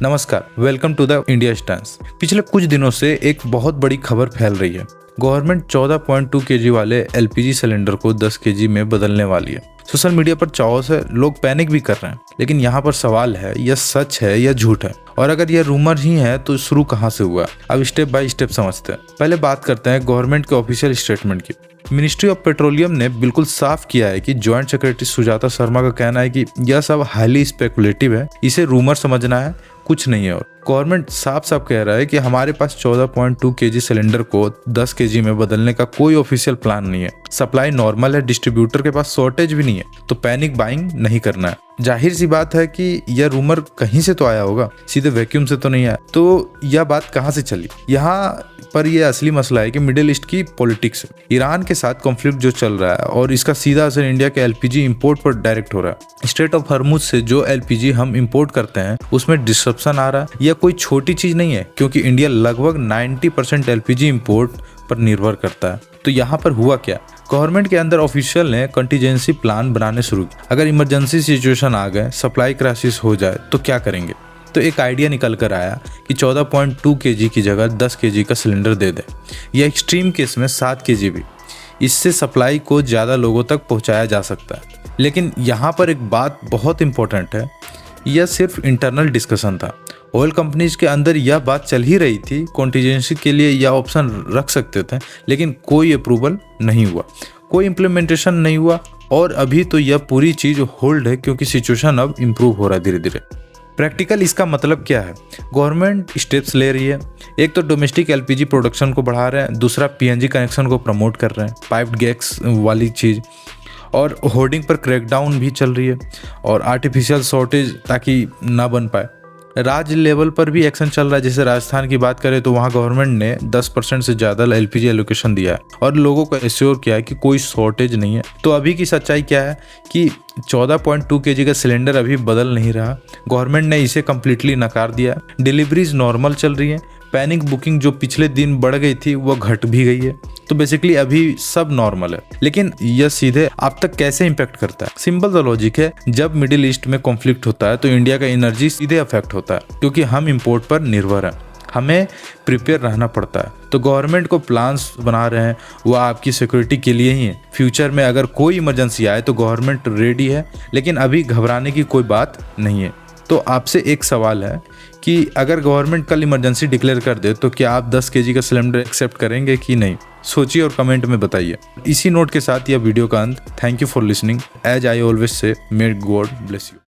नमस्कार, welcome to the India stands. पिछले कुछ दिनों से एक बहुत बड़ी खबर फैल रही है। गवर्नमेंट 14.2 केजी वाले एलपीजी सिलेंडर को 10 केजी में बदलने वाली है। सोशल मीडिया पर चाव से लोग पैनिक भी कर रहे हैं, लेकिन यहाँ पर सवाल है, यह सच है या झूठ है, और अगर यह रूमर ही है तो शुरू कहाँ से हुआ। अब स्टेप बाय स्टेप समझते हैं। पहले बात करते हैं गवर्नमेंट के ऑफिशियल स्टेटमेंट की। मिनिस्ट्री ऑफ पेट्रोलियम ने बिल्कुल साफ किया है कि ज्वाइंट सेक्रेटरी सुजाता शर्मा का कहना है कि यह सब हाईली स्पेकुलेटिव है, इसे रूमर समझना है, कुछ नहीं है। और गवर्नमेंट साफ साफ कह रहा है कि हमारे पास 14.2 केजी सिलेंडर को 10 केजी में बदलने का कोई ऑफिशियल प्लान नहीं है। सप्लाई नॉर्मल है, डिस्ट्रीब्यूटर के पास शॉर्टेज भी नहीं है, तो पैनिक बाइंग नहीं करना है। जाहिर सी बात है कि यह रूमर कहीं से तो आया होगा, सीधे वैक्यूम से तो नहीं आया। तो यह बात कहाँ से चली? यहाँ पर यह असली मसला है कि मिडिल ईस्ट की पॉलिटिक्स, ईरान के साथ कॉन्फ्लिक्ट जो चल रहा है और इसका सीधा असर इंडिया के एलपीजी इंपोर्ट पर डायरेक्ट हो रहा है। स्ट्रेट ऑफ हॉर्मुज से जो एलपीजी हम इंपोर्ट करते हैं उसमें डिस्ट्रप्शन आ रहा है। यह कोई छोटी चीज नहीं है, क्योंकि इंडिया लगभग 90% एलपीजी इंपोर्ट पर निर्भर करता है। तो यहाँ पर हुआ क्या? गवर्नमेंट के अंदर ऑफिशियल ने कंटीजेंसी प्लान बनाने शुरू किए। अगर इमरजेंसी सिचुएशन आ गए, सप्लाई क्राइसिस हो जाए तो क्या करेंगे? तो एक आइडिया निकल कर आया कि 14.2 केजी की जगह 10 केजी का सिलेंडर दे दें, या एक्सट्रीम केस में 7 केजी भी। इससे सप्लाई को ज़्यादा लोगों तक पहुंचाया जा सकता है। लेकिन यहाँ पर एक बात बहुत इंपॉर्टेंट है, यह सिर्फ इंटरनल डिस्कशन था। ऑयल कंपनीज के अंदर यह बात चल ही रही थी, कॉन्टीजेंसी के लिए यह ऑप्शन रख सकते थे, लेकिन कोई अप्रूवल नहीं हुआ, कोई इम्प्लीमेंटेशन नहीं हुआ, और अभी तो यह पूरी चीज़ होल्ड है, क्योंकि सिचुएशन अब इम्प्रूव हो रहा है धीरे धीरे। प्रैक्टिकल इसका मतलब क्या है? गवर्नमेंट स्टेप्स ले रही है। एक तो डोमेस्टिक एलपीजी प्रोडक्शन को बढ़ा रहे हैं, दूसरा पीएनजी कनेक्शन को प्रमोट कर रहे हैं, पाइप्ड गैस वाली चीज़, और होर्डिंग पर क्रैकडाउन भी चल रही है, और आर्टिफिशियल शॉर्टेज ताकि ना बन पाए। राज्य लेवल पर भी एक्शन चल रहा है। जैसे राजस्थान की बात करें तो वहाँ गवर्नमेंट ने 10% से ज़्यादा एलपीजी एलोकेशन दिया है और लोगों को एश्योर किया है कि कोई शॉर्टेज नहीं है। तो अभी की सच्चाई क्या है कि 14.2 केजी का सिलेंडर अभी बदल नहीं रहा। गवर्नमेंट ने इसे कम्प्लीटली नकार दिया। डिलीवरीज नॉर्मल चल रही है। पैनिक बुकिंग जो पिछले दिन बढ़ गई थी वो घट भी गई है। तो बेसिकली अभी सब नॉर्मल है। लेकिन यह सीधे आप तक कैसे इम्पैक्ट करता है? सिंपल सा लॉजिक है, जब मिडिल ईस्ट में कॉन्फ्लिक्ट होता है तो इंडिया का एनर्जी सीधे अफेक्ट होता है, क्योंकि हम इंपोर्ट पर निर्भर हैं। हमें प्रिपेयर रहना पड़ता है। तो गवर्नमेंट को प्लान्स बना रहे हैं, वो आपकी सिक्योरिटी के लिए ही है। फ्यूचर में अगर कोई इमरजेंसी आए तो गवर्नमेंट रेडी है, लेकिन अभी घबराने की कोई बात नहीं है। तो आपसे एक सवाल है कि अगर गवर्नमेंट कल इमरजेंसी डिक्लेयर कर दे तो क्या आप 10 केजी का सिलेंडर एक्सेप्ट करेंगे कि नहीं? सोचिए और कमेंट में बताइए। इसी नोट के साथ यह वीडियो का अंत। Thank you for listening. As I always say, may God bless you.